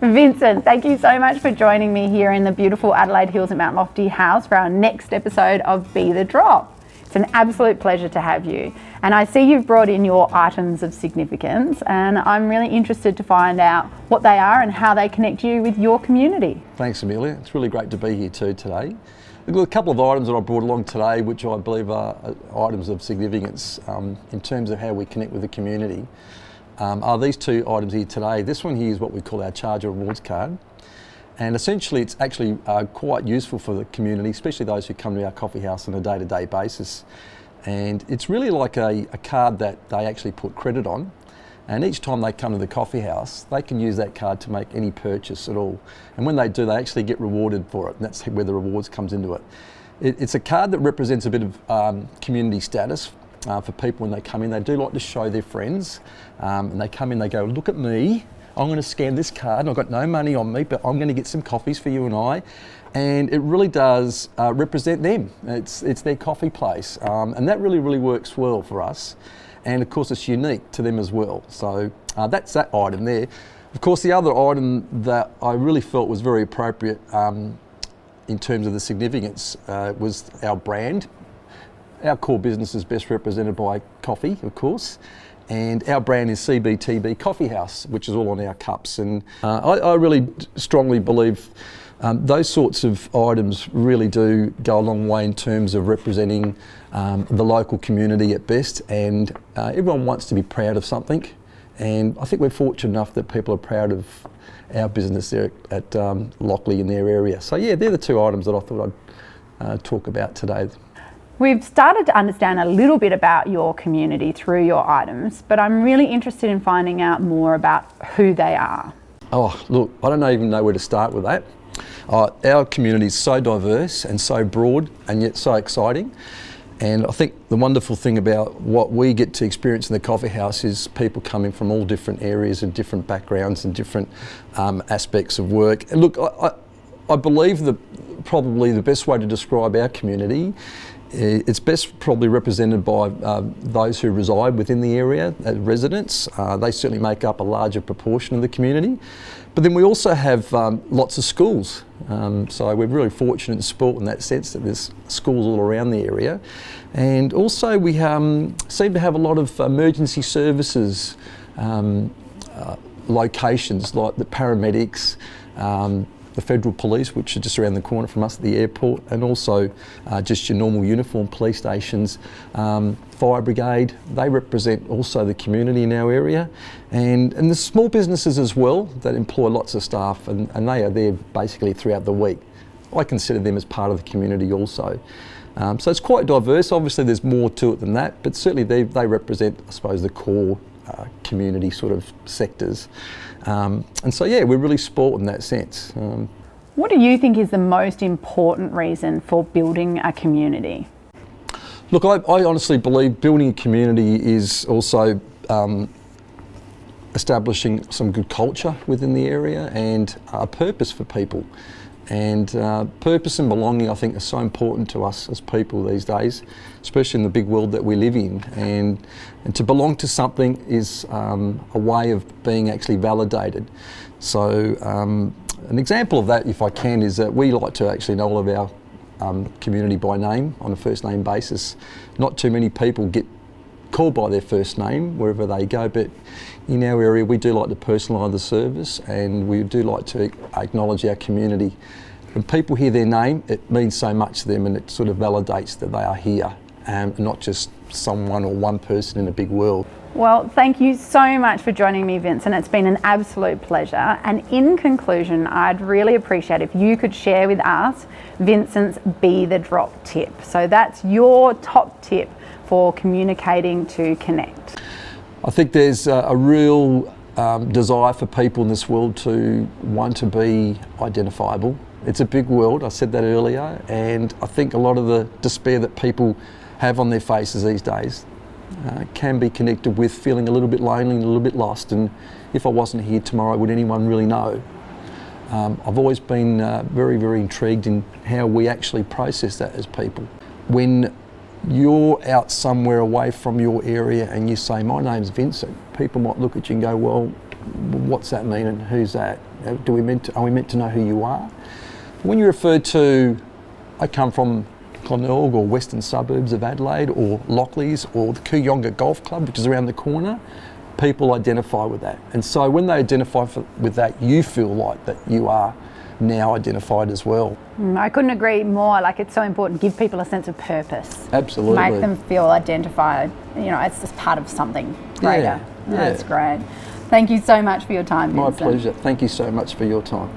Vincent, thank you so much for joining me here in the beautiful Adelaide Hills at Mount Lofty House for our next episode of Be The Drop. It's an absolute pleasure to have you. And I see you've brought in your items of significance, and I'm really interested to find out what they are and how they connect you with your community. Thanks, Amelia. It's really great to be here too today. We've got a couple of items that I brought along today which I believe are items of significance in terms of how we connect with the community. Are these two items here today. This one here is what we call our Charger Rewards card. And essentially it's actually quite useful for the community, especially those who come to our coffee house on a day-to-day basis. And it's really like a card that they actually put credit on. And each time they come to the coffee house, they can use that card to make any purchase at all. And when they do, they actually get rewarded for it. And that's where the rewards comes into it. It's a card that represents a bit of community status for people when they come in. They do like to show their friends. And they come in, they go, look at me. I'm going to scan this card, and I've got no money on me, but I'm going to get some coffees for you and I. And it really does represent them. It's their coffee place. And that really works well for us. And of course it's unique to them as well. So that's that item there. Of course the other item that I really felt was very appropriate in terms of the significance was our brand. Our core business is best represented by coffee, of course. And our brand is CBTB Coffee House, which is all on our cups. And I really strongly believe those sorts of items really do go a long way in terms of representing the local community at best. And everyone wants to be proud of something. And I think we're fortunate enough that people are proud of our business there at Lockleys in their area. So yeah, they're the two items that I thought I'd talk about today. We've started to understand a little bit about your community through your items, but I'm really interested in finding out more about who they are. Oh, look, I don't even know where to start with that. Our community is so diverse and so broad and yet so exciting. And I think the wonderful thing about what we get to experience in the coffee house is people coming from all different areas and different backgrounds and different aspects of work. And look, I believe that probably the best way to describe our community, it's best probably represented by those who reside within the area as residents. They certainly make up a larger proportion of the community. But then we also have lots of schools. So we're really fortunate and spoilt in that sense that there's schools all around the area. And also we seem to have a lot of emergency services locations like the paramedics, the Federal Police, which are just around the corner from us at the airport, and also just your normal uniform police stations, fire brigade. They represent also the community in our area, and the small businesses as well that employ lots of staff, and they are there basically throughout the week. I consider them as part of the community also. So it's quite diverse. Obviously there's more to it than that, but certainly they represent, I suppose, the core community sort of sectors. And so yeah, we're really spoilt in that sense. What do you think is the most important reason for building a community? Look, I honestly believe building a community is also establishing some good culture within the area and a purpose for people. And purpose and belonging, I think, are so important to us as people these days, especially in the big world that we live in. And to belong to something is a way of being actually validated. So an example of that, if I can, is that we like to actually know all of our community by name on a first name basis. Not too many people get called by their first name wherever they go, but in our area we do like to personalise the service, and we do like to acknowledge our community. When people hear their name, it means so much to them, and it sort of validates that they are here and not just someone or one person in a big world. Well, thank you so much for joining me, Vincent. It's been an absolute pleasure. And in conclusion, I'd really appreciate if you could share with us Vincent's Be The Drop tip. So that's your top tip for communicating to connect. I think there's a real desire for people in this world to want to be identifiable. It's a big world, I said that earlier, and I think a lot of the despair that people have on their faces these days can be connected with feeling a little bit lonely and a little bit lost, and if I wasn't here tomorrow, would anyone really know? I've always been very intrigued in how we actually process that as people. When you're out somewhere away from your area and you say, my name's Vincent, people might look at you and go, well, what's that mean and who's that? are we meant to know who you are? When you refer to, I come from Glenelg or western suburbs of Adelaide or Lockleys or the Kooyonga Golf Club, which is around the corner, people identify with that. And so when they identify with that, you feel like that you are now identified as well. I couldn't agree more. Like, it's so important. Give people a sense of purpose. Absolutely. Make them feel identified. You know, it's just part of something greater. Yeah. That's great. Thank you so much for your time, Vincent. My pleasure. Thank you so much for your time.